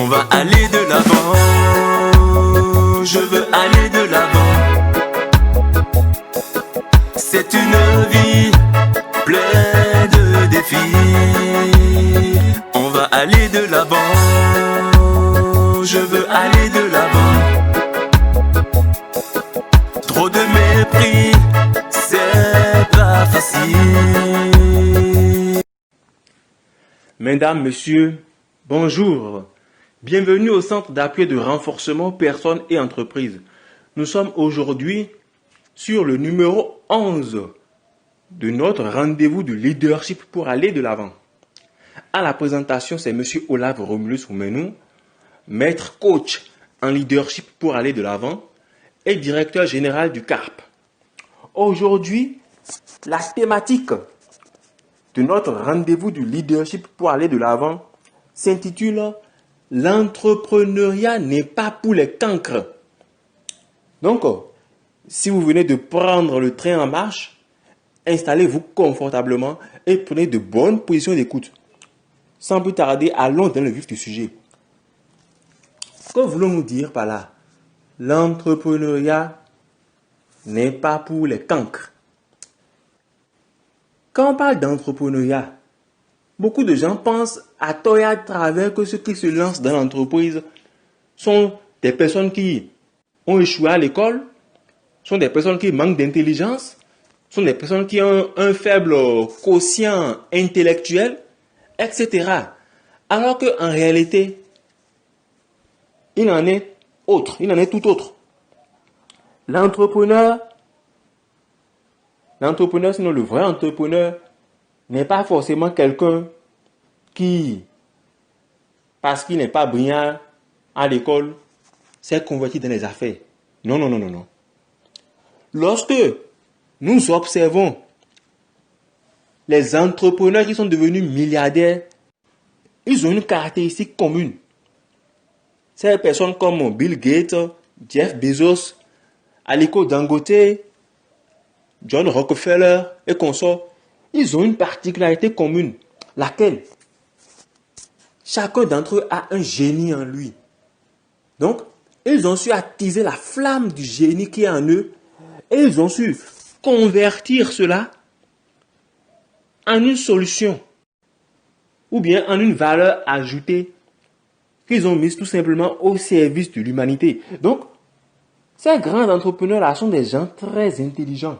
va aller de l'avant. Je veux aller de l'avant. C'est une vie pleine de défis. On va aller de l'avant. Je veux aller de l'avant. Trop de mépris, c'est pas facile. Mesdames, Messieurs, bonjour. Bienvenue au Centre d'appui de renforcement personnes et entreprises. Nous sommes aujourd'hui sur le numéro 11 de notre rendez-vous du leadership pour aller de l'avant. À la présentation, c'est M. Olave Romulus Oumenou, maître coach en leadership pour aller de l'avant et directeur général du CARP. Aujourd'hui, la thématique de notre rendez-vous du leadership pour aller de l'avant s'intitule « L'entrepreneuriat n'est pas pour les cancres ». Donc, si vous venez de prendre le train en marche, installez-vous confortablement et prenez de bonnes positions d'écoute. Sans plus tarder, allons dans le vif du sujet. Que voulons-nous dire par là? L'entrepreneuriat n'est pas pour les cancres. Quand on parle d'entrepreneuriat, beaucoup de gens pensent à tort et à travers que ceux qui se lancent dans l'entreprise sont des personnes qui ont échoué à l'école, sont des personnes qui manquent d'intelligence, sont des personnes qui ont un faible quotient intellectuel, etc. Alors qu'en réalité, il en est autre, il en est tout autre. L'entrepreneur, sinon le vrai entrepreneur, n'est pas forcément quelqu'un qui, parce qu'il n'est pas brillant à l'école, s'est converti dans les affaires. Non, non, non, non, non. Lorsque nous observons les entrepreneurs qui sont devenus milliardaires, ils ont une caractéristique commune. Ces personnes comme Bill Gates, Jeff Bezos, Aliko Dangote, John Rockefeller et consorts, ils ont une particularité commune, laquelle chacun d'entre eux a un génie en lui. Donc, ils ont su attiser la flamme du génie qui est en eux et ils ont su convertir cela en une solution ou bien en une valeur ajoutée qu'ils ont mise tout simplement au service de l'humanité. Donc, ces grands entrepreneurs-là sont des gens très intelligents.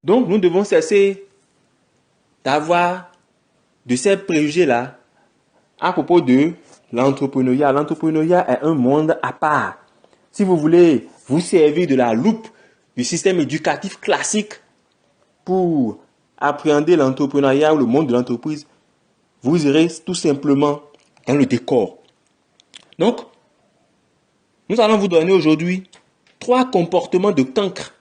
Donc, nous devons cesser d'avoir de ces préjugés-là à propos de l'entrepreneuriat. L'entrepreneuriat est un monde à part. Si vous voulez vous servir de la loupe du système éducatif classique pour appréhender l'entrepreneuriat ou le monde de l'entreprise, vous irez tout simplement dans le décor. Donc, nous allons vous donner aujourd'hui 3 comportements de cancre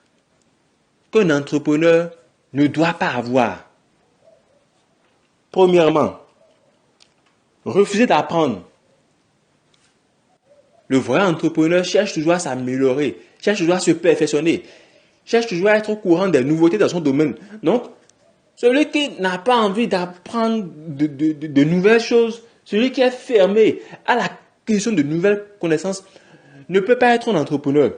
qu'un entrepreneur ne doit pas avoir. Premièrement, refuser d'apprendre. Le vrai entrepreneur cherche toujours à s'améliorer, cherche toujours à se perfectionner, cherche toujours à être au courant des nouveautés dans son domaine. Donc, celui qui n'a pas envie d'apprendre de nouvelles choses, celui qui est fermé à l'acquisition de nouvelles connaissances, ne peut pas être un entrepreneur.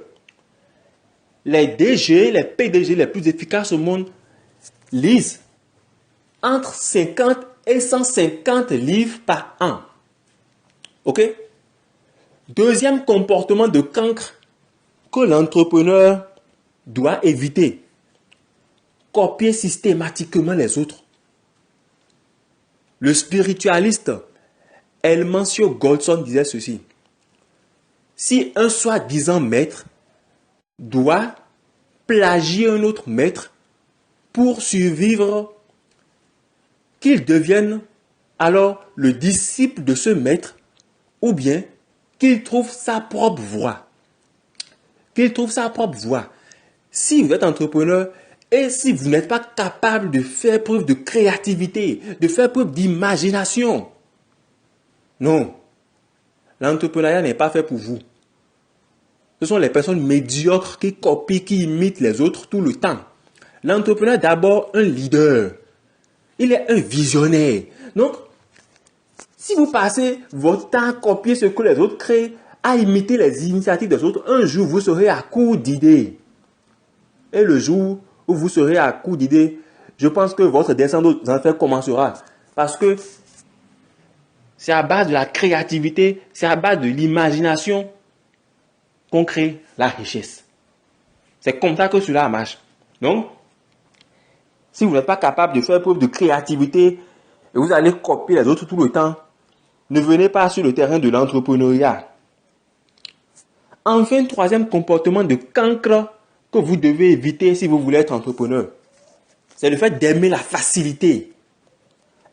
Les DG, les PDG les plus efficaces au monde lisent entre 50 et 150 livres par an. Ok? Deuxième comportement de cancre que l'entrepreneur doit éviter. Copier systématiquement les autres. Le spiritualiste Elmancio Goldson disait ceci. Si un soi-disant maître doit plagier un autre maître pour survivre, qu'il devienne alors le disciple de ce maître ou bien qu'il trouve sa propre voie. Qu'il trouve sa propre voie. Si vous êtes entrepreneur et si vous n'êtes pas capable de faire preuve de créativité, de faire preuve d'imagination, non, l'entrepreneuriat n'est pas fait pour vous. Ce sont les personnes médiocres qui copient, qui imitent les autres tout le temps. L'entrepreneur est d'abord un leader. Il est un visionnaire. Donc, Si vous passez votre temps à copier ce que les autres créent, à imiter les initiatives des autres, un jour vous serez à court d'idées. Et le jour où vous serez à court d'idées, je pense que votre descente aux enfers commencera. Parce que c'est à base de la créativité, c'est à base de l'imagination qu'on crée la richesse. C'est comme ça que cela marche. Donc, si vous n'êtes pas capable de faire preuve de créativité et vous allez copier les autres tout le temps, ne venez pas sur le terrain de l'entrepreneuriat. Enfin, troisième comportement de cancre que vous devez éviter si vous voulez être entrepreneur, c'est le fait d'aimer la facilité.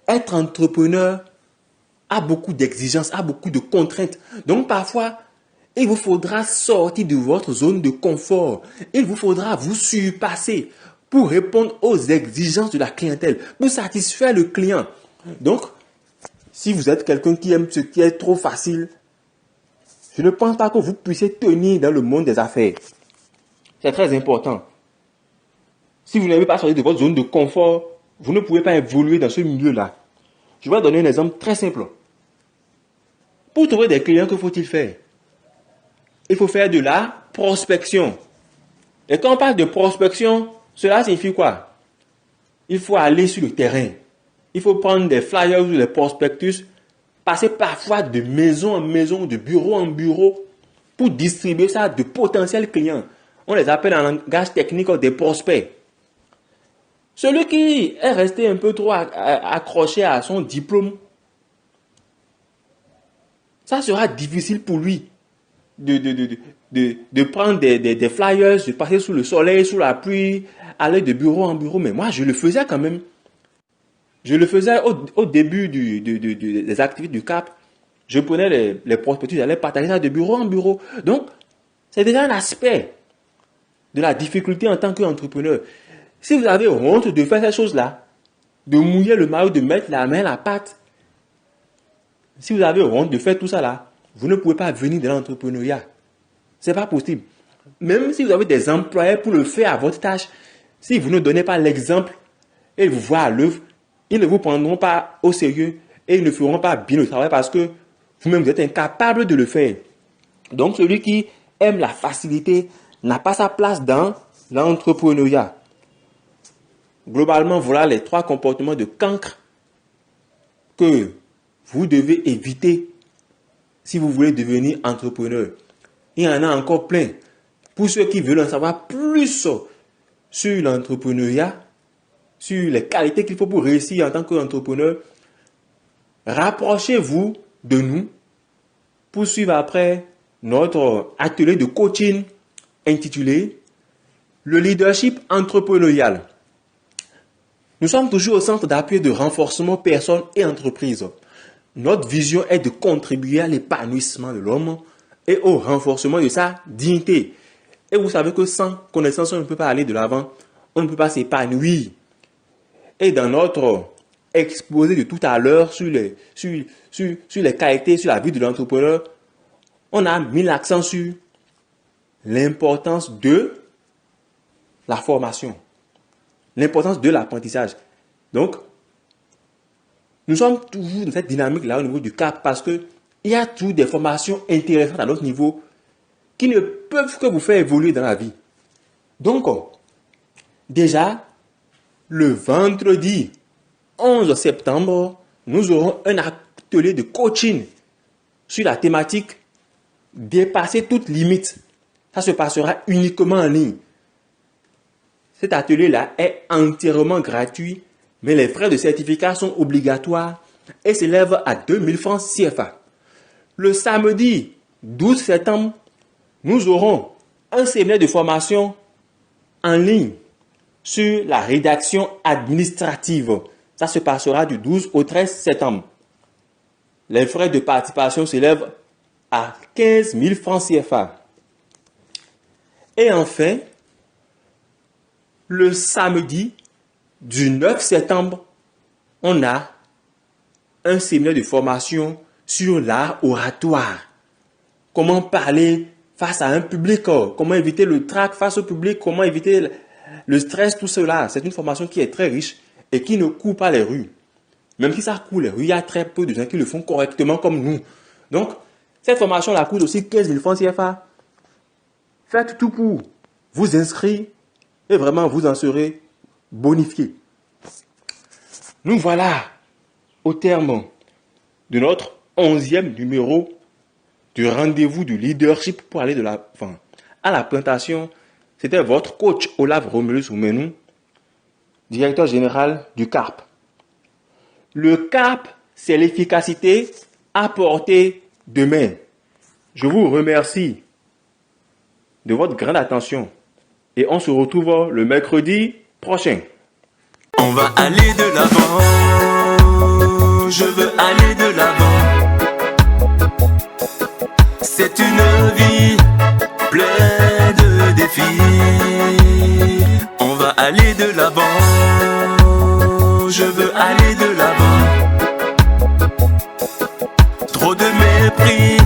Être entrepreneur a beaucoup d'exigences, a beaucoup de contraintes. Donc parfois, il vous faudra sortir de votre zone de confort. Il vous faudra vous surpasser pour répondre aux exigences de la clientèle, pour satisfaire le client. Donc, si vous êtes quelqu'un qui aime ce qui est trop facile, je ne pense pas que vous puissiez tenir dans le monde des affaires. C'est très important. Si vous n'avez pas sorti de votre zone de confort, vous ne pouvez pas évoluer dans ce milieu-là. Je vais donner un exemple très simple. Pour trouver des clients, que faut-il faire? Il faut faire de la prospection. Et quand on parle de prospection, cela signifie quoi? Il faut aller sur le terrain. Il faut prendre des flyers ou des prospectus, passer parfois de maison en maison, de bureau en bureau, pour distribuer ça à de potentiels clients. On les appelle en langage technique des prospects. Celui qui est resté un peu trop accroché à son diplôme, ça sera difficile pour lui de prendre des flyers, de passer sous le soleil, sous la pluie, aller de bureau en bureau. Mais moi, je le faisais quand même. Je le faisais au début des activités du CAP. Je prenais les prospectus, j'allais partager ça de bureau en bureau. Donc, c'est déjà un aspect de la difficulté en tant qu'entrepreneur. Si vous avez honte de faire ces choses-là, de mouiller le maillot, de mettre la main à la pâte, si vous avez honte de faire tout ça là, vous ne pouvez pas venir de l'entrepreneuriat. Ce n'est pas possible. Même si vous avez des employés pour le faire à votre tâche, si vous ne donnez pas l'exemple et ils vous voient à l'œuvre, ils ne vous prendront pas au sérieux et ils ne feront pas bien le travail parce que vous-même vous êtes incapable de le faire. Donc celui qui aime la facilité n'a pas sa place dans l'entrepreneuriat. Globalement, voilà les 3 comportements de cancre que vous devez éviter si vous voulez devenir entrepreneur. Il y en a encore plein. Pour ceux qui veulent en savoir plus sur l'entrepreneuriat, sur les qualités qu'il faut pour réussir en tant qu'entrepreneur, rapprochez-vous de nous pour suivre après notre atelier de coaching intitulé « Le leadership entrepreneurial ». Nous sommes toujours au centre d'appui de renforcement personnes et entreprises. Notre vision est de contribuer à l'épanouissement de l'homme et au renforcement de sa dignité. Et vous savez que sans connaissance, on ne peut pas aller de l'avant, on ne peut pas s'épanouir. Et dans notre exposé de tout à l'heure sur les qualités, sur la vie de l'entrepreneur, on a mis l'accent sur l'importance de la formation, l'importance de l'apprentissage. Donc, nous sommes toujours dans cette dynamique-là au niveau du CAP parce qu'il y a toujours des formations intéressantes à notre niveau qui ne peuvent que vous faire évoluer dans la vie. Donc, déjà, le vendredi 11 septembre, nous aurons un atelier de coaching sur la thématique « Dépasser toute limite ». Ça se passera uniquement en ligne. Cet atelier-là est entièrement gratuit, mais les frais de certificat sont obligatoires et s'élèvent à 2000 francs CFA. Le samedi 12 septembre, nous aurons un séminaire de formation en ligne sur la rédaction administrative. Ça se passera du 12 au 13 septembre. Les frais de participation s'élèvent à 15 000 francs CFA. Et enfin, le samedi du 9 septembre, on a un séminaire de formation sur l'art oratoire. Comment parler face à un public, comment éviter le trac face au public, comment éviter le stress, tout cela. C'est une formation qui est très riche et qui ne court pas les rues. Même si ça coûte, il y a très peu de gens qui le font correctement comme nous. Donc, cette formation-là coûte aussi 15 000 francs CFA. Faites tout pour vous inscrire et vraiment vous en serez bonifié. Nous voilà au terme de notre 11e numéro du rendez-vous du leadership pour aller à la plantation. C'était votre coach Olaf Romulus Oumenou, directeur général du CARP. Le CARP, c'est l'efficacité à portée de main. Je vous remercie de votre grande attention et on se retrouve le mercredi prochain. On va aller de l'avant, je veux aller de l'avant. C'est une vie pleine de défis. On va aller de l'avant, je veux aller de l'avant. Trop de mépris